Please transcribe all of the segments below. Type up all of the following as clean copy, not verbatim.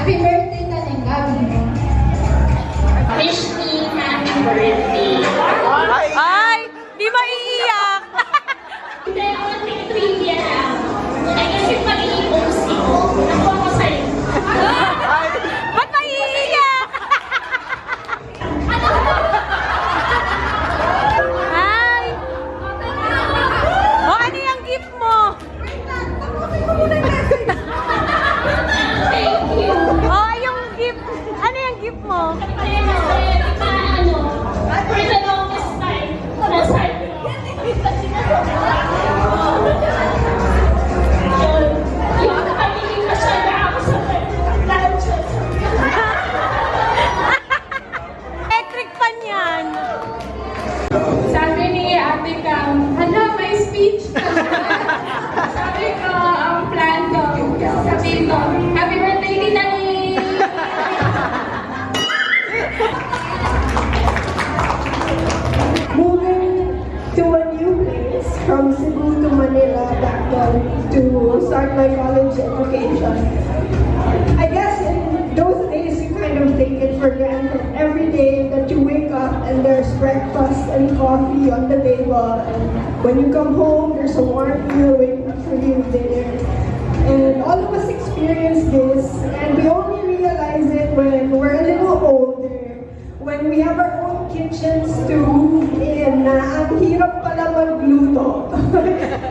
Happy birthday ka ng gabi. Wish me happy birthday. Ay! Di maiiyak! Hindi, konting trivia lang. Ay, kasi pag-i-OC ko, ako ako sa'yo. Ba't maiiyak? Ay! O, ano yung gift mo? Thank you. O, yung gift. Ano yung gift mo? Kaya kasi, for the longest time, nasa yung pagiging masyada ako sa lunches. Electric fan yan. Sabi ni ate Cam, hala, may speech ka. Sabi ko, ang plan ko, sabi ko, happy birthday, Tita Lee! Moving to a new place from Cebu to Manila back then to start my college education. I guess in those days you kind of take it for granted every day that you wake up and there's breakfast and coffee on the table, and when you come home there's a warm meal waiting for you there. And all of us experience this, and we only realize it when we're a little older, when we have our own kitchens too, and ang hirap pala magluto.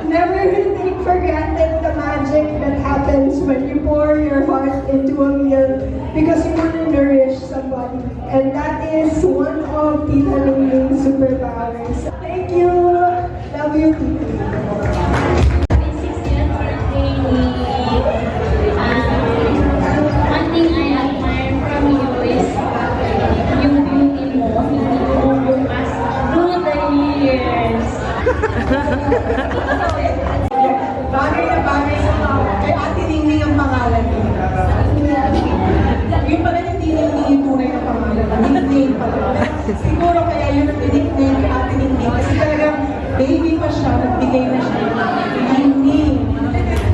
Never take for granted the magic that happens when you pour your heart into a meal because you want to nourish somebody. And that is one of Tita Lingling's superpowers. Thank you! Love you, Tita. Happy 60th birthday, Lee. One thing I admire from you is yung beauty mo, hindi mo bukas through the years. Bagay na bagay sa kay Ate Ningning ang pangalan niya. Yun pala hindi Ningning yung tunay na pangalan. Nickname pala. Siguro kaya yun ang nickname kay Ate Ningning. Kasi talagang baby pa siya, nagbigay na siya ng Ningning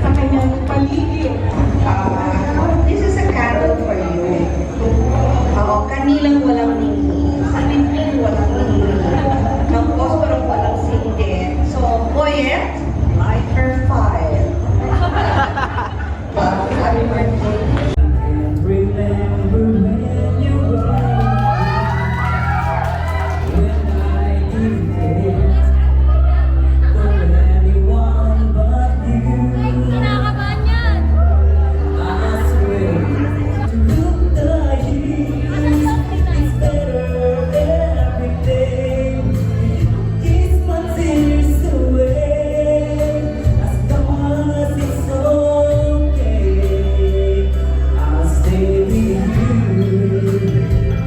sa kanyang paligid. This is a carol for you. Oo, kanilang walang ningning. Sa ningning walang ningning. Ng Osborong walang singit. So, poet, light her fire. Happy birthday. Remember when you were when I didn't care for anyone but you. Kinakabahan yan. I swear to look the years, it's better every day. Kiss my tears away as long as it's okay. I'll stay with you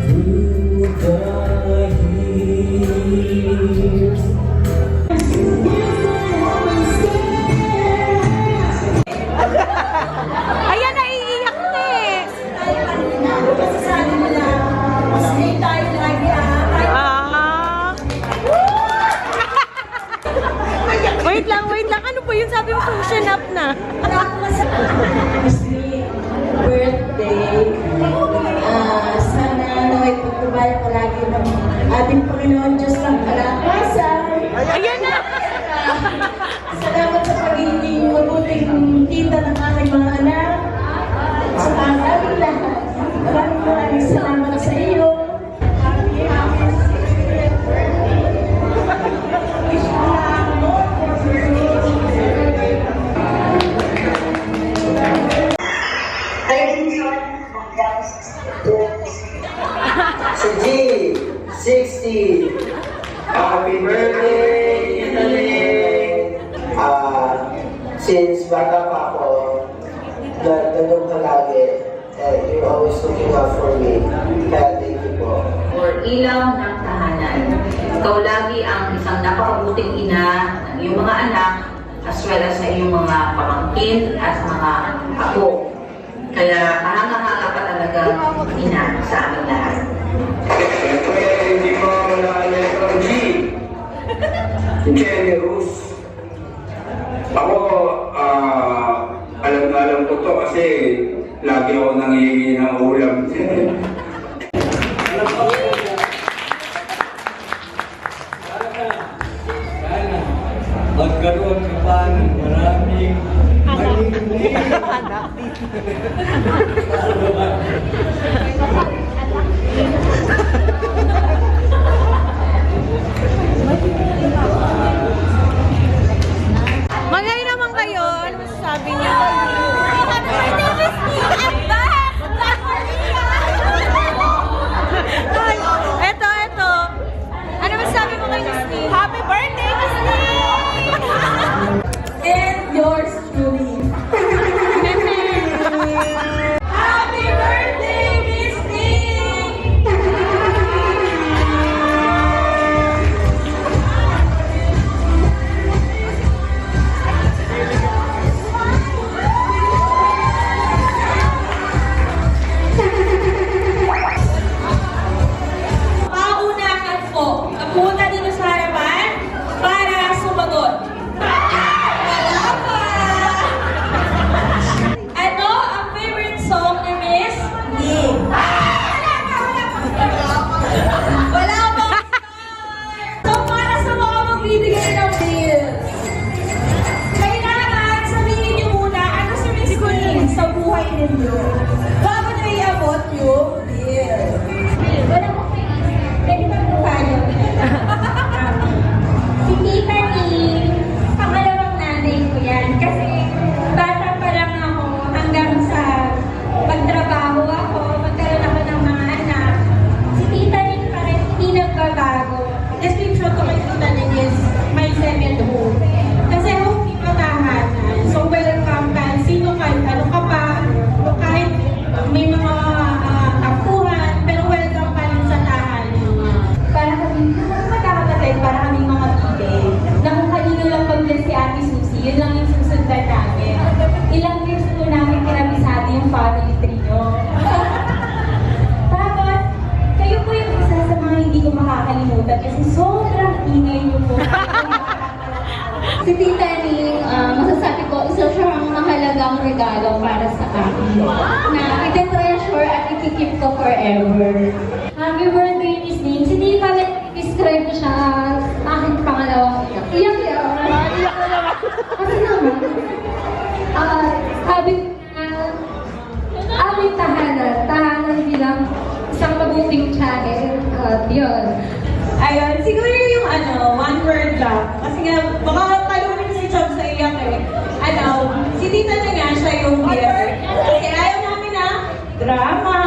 through the years. Ayan, naiiyak na eh. Kasi sabi mo na, mas may tayo lagi Ah. Wait lang, wait lang. Ano po yun? Sabi mo function up na. birthday. Sana naway pagtubayan ka lagi ng ating Panginoon Diyos ng kalakasan. Ayan na. Salamat sa pagiging mabuting tita ng aking mga anak. Sa aming lahat. Maraming salamat sa iyo. Happy 60th birthday. Wish you more birthdays. Si G, 60. Happy birthday, Italy! Since bata pa ako, nandun ka lagi. You're always looking out for me. Kaya thank you po. Or ilaw ng tahanan. Ikaw lagi ang isang napakabuting ina ng iyong mga anak as well as sa iyong mga pamangkin at mga apo. Kaya mahanga-hanga pa talaga ina sa aming lahat. Siyempre, hindi mo naalala ko G. Generous. Ako, alam na alam ko to kasi lagi ako nangihingi ng ulam. Sana magkaroon ka pa ng maraming maling Magay naman kayo. Ano masasabi niyo? Ay, eto. Ano masasabi mo kay Miss Lee? Happy birthday, Miss Lee! And yours truly. Happy birthday, Miss Lee! Paunahan po, napunta dito sa harapan para sumagot. Wala pa! Ano ang favorite song ni Miss Lee? Wala pa! So para sa mga magbibigay ng bills, kailangan sabihin niyo muna ano si Miss Lee sa buhay ninyo bago niyo iabot yung bill. Wala ko pwede ba paano? Si Tita Ning, pangalawang nanay ko yan. Kasi bata pa lang ako hanggang sa pagtrabaho ako, magkaroon ako ng mga anak. Si Tita Ning pa rin hindi nagbabago. Description ko kay Tita Ning is my second home. Kasi home dito tahanan. So welcome ka. Sino ka? Ano ka pa? O kahit may mga tampuhan, pero welcome pa rin sa tahanan. Para kami, magkakapatid, para kami mga pide. Na kung kanino lang pag-bless si Ate Susie, yun lang yung susundan namin. Ilang years po namin kinabisado yung family tree nyo. Tapos, kayo po yung isa sa mga hindi ko makakalimutan kasi sobrang ingay nyo po. Si Tita Ning, masasabi ko, isa siyang mahalagang regalo para sa akin. Na ite-treasure at ikikip ko forever. Happy birthday, Miss Ning. Si Tita Ning, describe siya aking pangalawang iyak. Iyak. Kasi naman, aming tahanan bilang isang mabuting channel. Yun. Ayun, siguro yung one word lang. Kasi nga, baka talunin si Chog sa iyak eh. Si Tita na nga siya yung giver. Kasi ayaw namin na drama.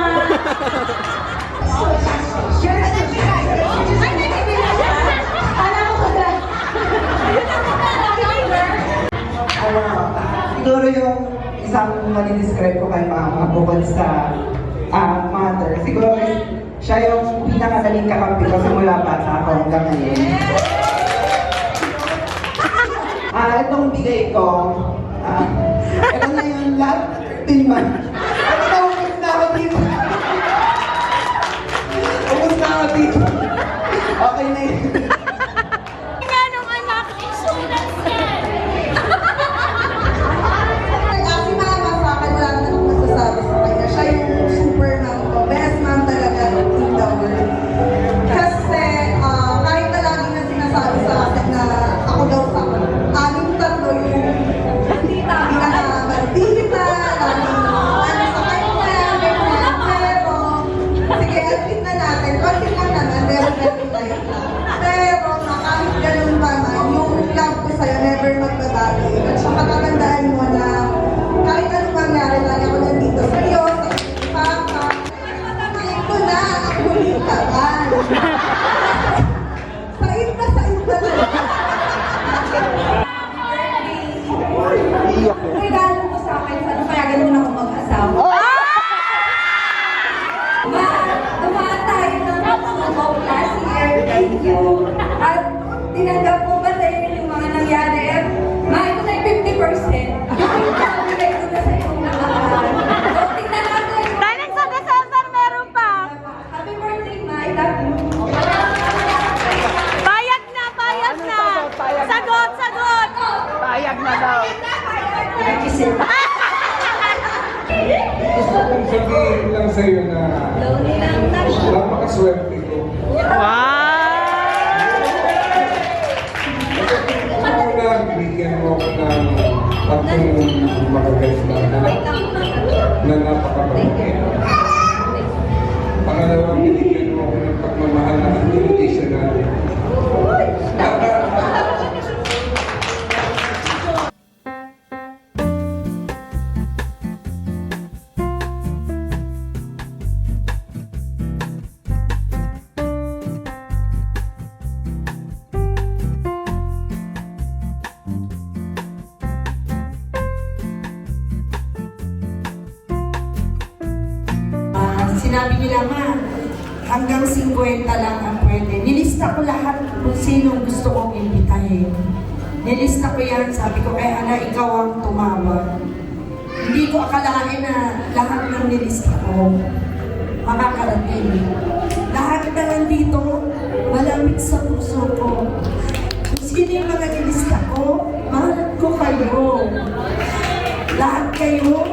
Siguro yung isang mali-describe ko kay Mama bukod sa mother, siguro siya yung pinakadaling kakampi ko simula bata ako hanggang ngayon. Itong bigay ko, ito na yung lahat 13 months. Ano na, ubus na ako dito. Ubus na ako dito. Okay na yun. Si Mama sa akin, wala na akong masasabi sa kanya. Siya yung super mom ko. Best mom talaga in the world. Kasi kahit na lagi na sinasabi sa akin na ako daw sa aming tatlo yung pinaka-maldita, laging sa kanya, ganyan. Pero, sige, admit na natin, konti lang naman, pero very light lang. Pero, sabihin lang sa'yo na napakaswerte ko. Una, bigyan mo ako ng tatlong magaganda na napakabait. Pangalawa, binigyan mo ako ng pagmamahal na unconditional. Sinabi nila, ma, hanggang 50 lang ang pwede. Nilista ko lahat kung sino gusto kong imbitahin. Nilista ko yan, sabi ko, kay Ana, ikaw ang tumawag. Hindi ko akalain na lahat ng nilista ko makakarating. Lahat na nandito, malamig sa puso ko. Kung sino yung mga nilista ko, mahal ko kayo. Lahat kayo,